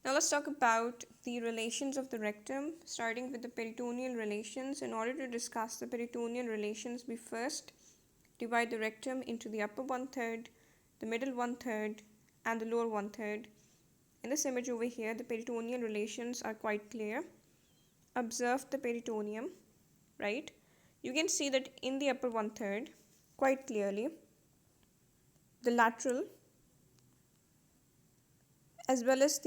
Now let's talk about the relations of the rectum, starting with the peritoneal relations. In order to discuss the peritoneal relations, we first divide the rectum into the upper one-third, the middle one-third, and the lower one-third. In this image over here, the peritoneal relations are quite clear. Observe the peritoneum, right? You can see that in the upper one-third, quite clearly, the lateral as well as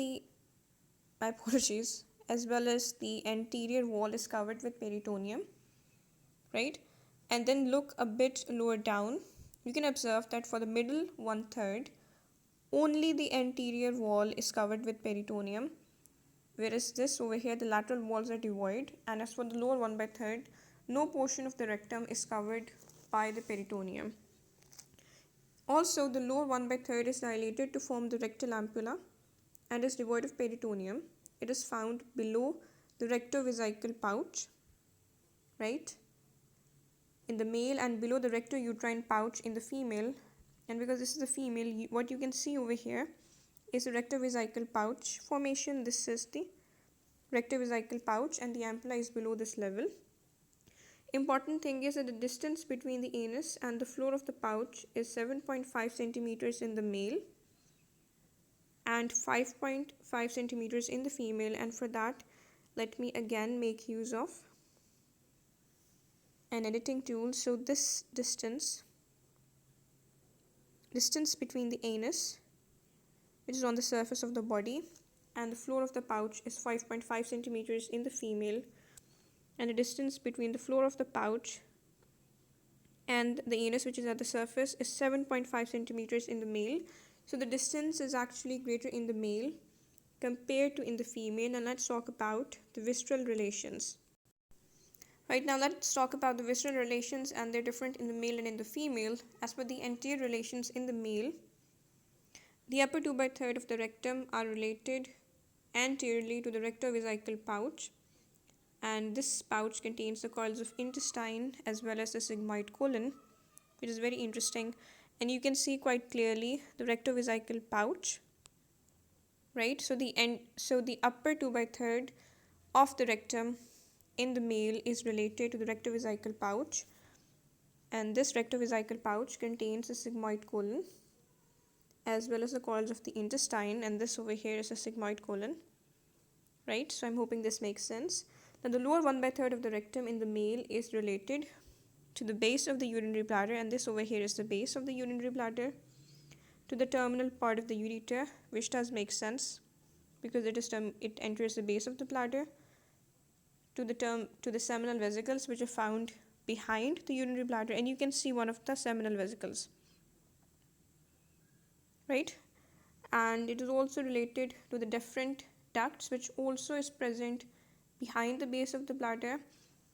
the anterior wall is covered with peritoneum, right? And then look a bit lower down. You can observe that for the middle one-third, only the anterior wall is covered with peritoneum, whereas this over here, the lateral walls are devoid. And as for the lower 1/3, no portion of the rectum is covered by the peritoneum. Also, the lower 1/3 is dilated to form the rectal ampulla and is devoid of peritoneum. It is found below the rectovesical pouch, right, in the male, and below the rectouterine pouch in the female. And because this is the female, what you can see over here is the rectovesical pouch formation. This is the rectovesical pouch and the ampulla is below this level. Important thing is that the distance between the anus and the floor of the pouch is 7.5 centimeters in the male and 5.5 centimeters in the female. And for that, let me again make use of an editing tool. So this distance between the anus, which is on the surface of the body, and the floor of the pouch is 5.5 centimeters in the female, and the distance between the floor of the pouch and the anus, which is at the surface, is 7.5 centimeters in the male. So the distance is actually greater in the male compared to in the female. And let's talk about the visceral relations. Right, now let's talk about the visceral relations, and they're different in the male and in the female. As per the anterior relations in the male, the upper 2/3 of the rectum are related anteriorly to the rectovesical pouch, and this pouch contains the coils of intestine as well as the sigmoid colon, which is very interesting. And you can see quite clearly the rectovesical pouch, right? So the upper 2/3 of the rectum in the male is related to the rectovesical pouch, and this rectovesical pouch contains the sigmoid colon as well as the coils of the intestine, and this over here is a sigmoid colon, right? So I'm hoping this makes sense. Now the lower 1/3 of the rectum in the male is related to the base of the urinary bladder, and this over here is the base of the urinary bladder, to the terminal part of the ureter, which does make sense because it enters the base of the bladder, to the seminal vesicles, which are found behind the urinary bladder, and you can see one of the seminal vesicles, right? And it is also related to the deferent ducts, which also is present behind the base of the bladder,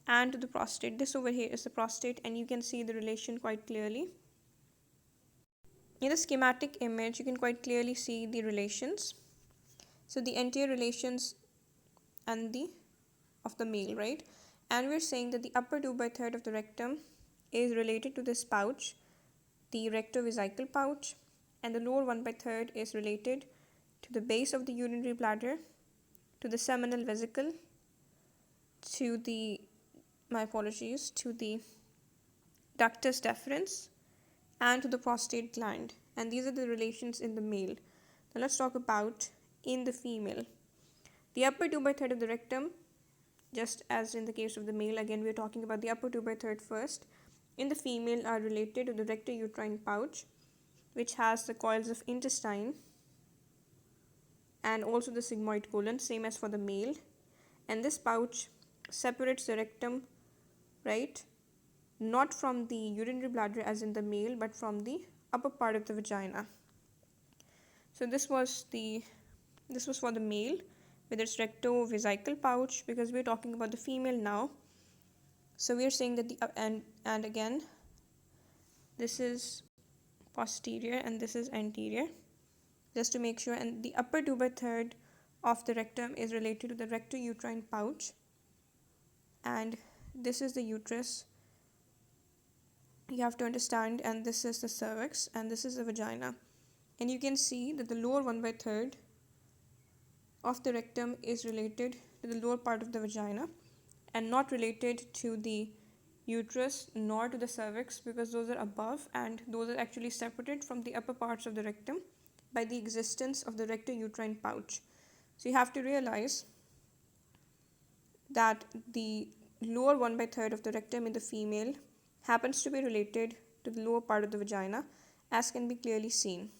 and to the prostate. This over here is the prostate, and you can see the relation quite clearly. In the schematic image, you can quite clearly see the relations. So the anterior relations and the of the male, right? And we're saying that the upper 2/3 of the rectum is related to this pouch, the rectovesical pouch, and the lower 1/3 is related to the base of the urinary bladder, to the seminal vesicle, to the to the ductus deferens, and to the prostate gland. And these are the relations in the male. Now let's talk about in the female. The upper 2/3 of the rectum, just as in the case of the male, again we are talking about the upper 2/3 first, in the female are related to the rectouterine pouch, which has the coils of intestine and also the sigmoid colon, same as for the male. And this pouch separates the rectum, right, not from the urinary bladder as in the male, but from the upper part of the vagina. So this was for the male with its rectovesical pouch, because we're talking about the female now. So we are saying that and again, this is posterior and this is anterior, just to make sure. And the upper 2/3 of the rectum is related to the rectouterine pouch, and this is the uterus, you have to understand, and this is the cervix, and this is the vagina. And you can see that the lower 1/3 of the rectum is related to the lower part of the vagina and not related to the uterus nor to the cervix, because those are above and those are actually separated from the upper parts of the rectum by the existence of the rectouterine pouch. So you have to realize that the lower 1/3 of the rectum in the female happens to be related to the lower part of the vagina, as can be clearly seen.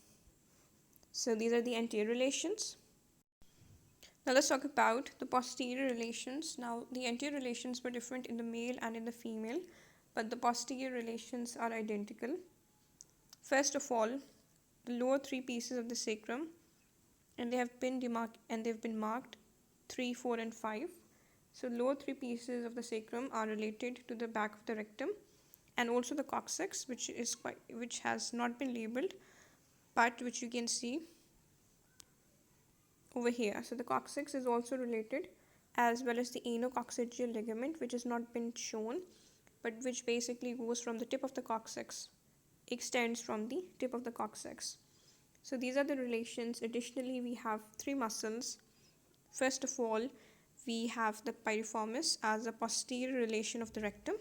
So these are the anterior relations. Now let's talk about the posterior relations. Now the anterior relations were different in the male and in the female, but the posterior relations are identical. First of all, the lower three pieces of the sacrum, and they've been marked 3, 4, and 5. So lower three pieces of the sacrum are related to the back of the rectum, and also the coccyx, which has not been labeled, but which you can see over here. So the coccyx is also related, as well as the anococcygeal ligament, which has not been shown, but which basically goes from the tip of the coccyx, extends from the tip of the coccyx. So these are the relations. Additionally, we have three muscles. First of all, we have the piriformis as a posterior relation of the rectum.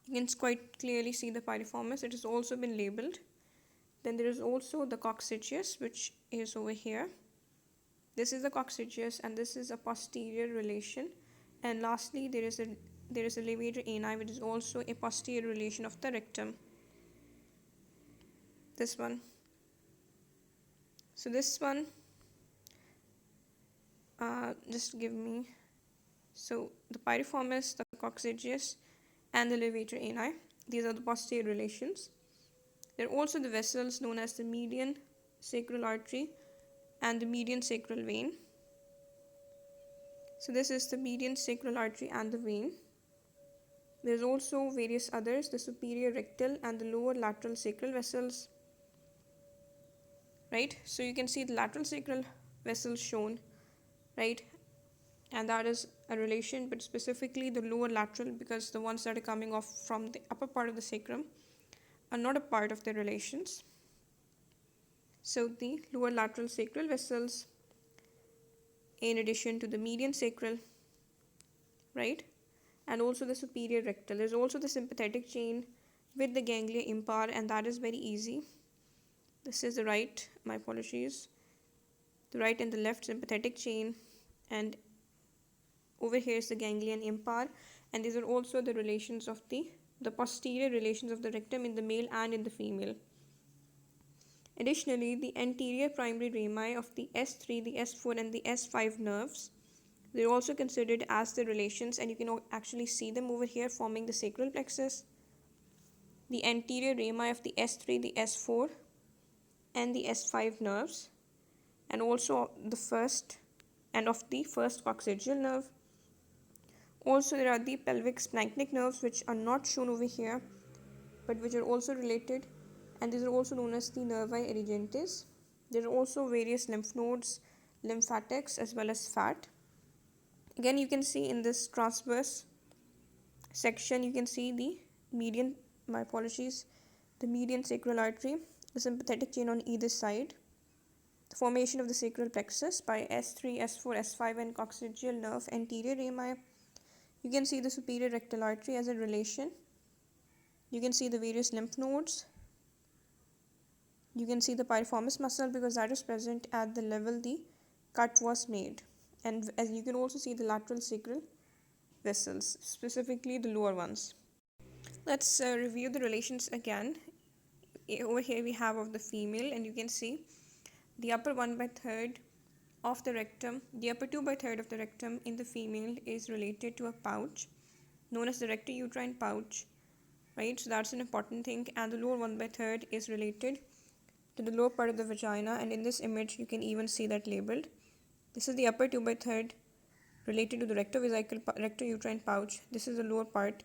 You can quite clearly see the piriformis. It has also been labeled. Then there is also the coccygeus, which is over here. This is the coccygeus, and this is a posterior relation. And lastly, there is a levator ani, which is also a posterior relation of the rectum. This one. So this one, just give me. So the piriformis, the coccygeus, and the levator ani. These are the posterior relations. There are also the vessels known as the median sacral artery and the median sacral vein. So this is the median sacral artery and the vein. There's also various others, the superior rectal and the lower lateral sacral vessels. Right? So you can see the lateral sacral vessels shown, right? And that is a relation, but specifically the lower lateral, because the ones that are coming off from the upper part of the sacrum are not a part of the relations. So the lower lateral sacral vessels, in addition to the median sacral, right, and also the superior rectal. There's also the sympathetic chain with the ganglia impar, and that is very easy. This is the right, my apologies, the right and the left sympathetic chain, and over here is the ganglion impar, and these are also the relations of the posterior relations of the rectum in the male and in the female. Additionally, the anterior primary rami of the S3, the S4, and the S5 nerves, they're also considered as the relations, and you can actually see them over here forming the sacral plexus. The anterior rami of the S3, the S4, and the S5 nerves, and also the first coccygeal nerve. Also, there are the pelvic splanchnic nerves, which are not shown over here, but which are also related, and these are also known as the nervi erigentes. There are also various lymph nodes, lymphatics, as well as fat. Again, you can see in this transverse section, you can see the median sacral artery, the sympathetic chain on either side, the formation of the sacral plexus by S3, S4, S5, and coccygeal nerve anterior rami. You can see the superior rectal artery as a relation. You can see the various lymph nodes. You can see the piriformis muscle, because that is present at the level the cut was made. And as you can also see the lateral sacral vessels, specifically the lower ones. Let's review the relations again. Over here we have of the female, and you can see the upper 1/3 of the rectum, the upper 2/3 of the rectum in the female is related to a pouch known as the rectouterine pouch, right? So that's an important thing. And the lower 1/3 is related to the lower part of the vagina, and in this image you can even see that labeled. This is the upper 2/3 related to the rectouterine pouch. This is the lower part,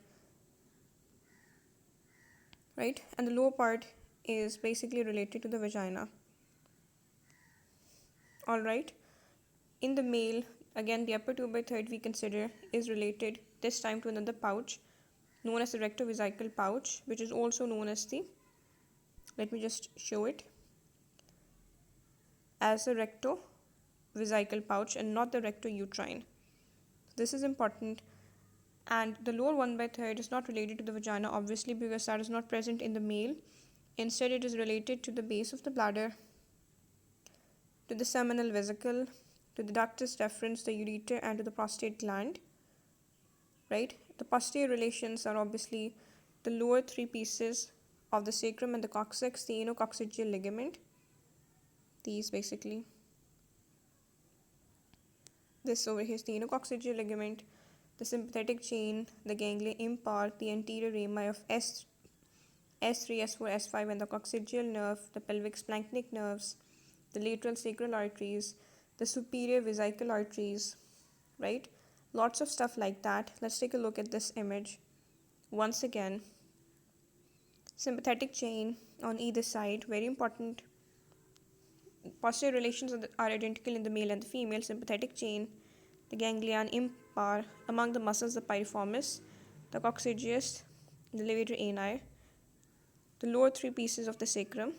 right? And the lower part is basically related to the vagina. Alright. In the male, again, the upper 2/3 we consider is related this time to another pouch known as the rectovesical pouch, which is also known as the, let me just show it, as the rectovesical vesical pouch and not the recto-uterine. This is important. And the lower 1/3 is not related to the vagina, obviously, because that is not present in the male. Instead, it is related to the base of the bladder, to the seminal vesicle, to the ductus deferens, the ureter, and to the prostate gland. Right? The posterior relations are obviously the lower three pieces of the sacrum and the coccyx, the anococcygeal ligament. These basically. This over here is the anococcygeal ligament, the sympathetic chain, the ganglia impar, the anterior rami of S3, S4, S5, and the coccygeal nerve, the pelvic splanchnic nerves, the lateral sacral arteries, the superior vesical arteries, right? Lots of stuff like that. Let's take a look at this image. Once again, sympathetic chain on either side, very important. Posterior relations are identical in the male and the female. Sympathetic chain, the ganglion impar, among the muscles, the piriformis, the coccygeus, the levator ani, the lower three pieces of the sacrum,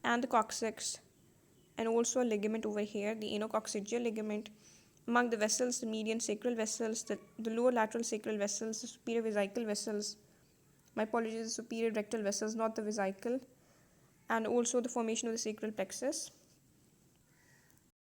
and the coccyx, and also a ligament over here, the anococcygeal ligament. Among the vessels, the median sacral vessels, the lower lateral sacral vessels, the superior vesical vessels. My apologies, the superior rectal vessels, not the vesical. And also the formation of the sacral plexus.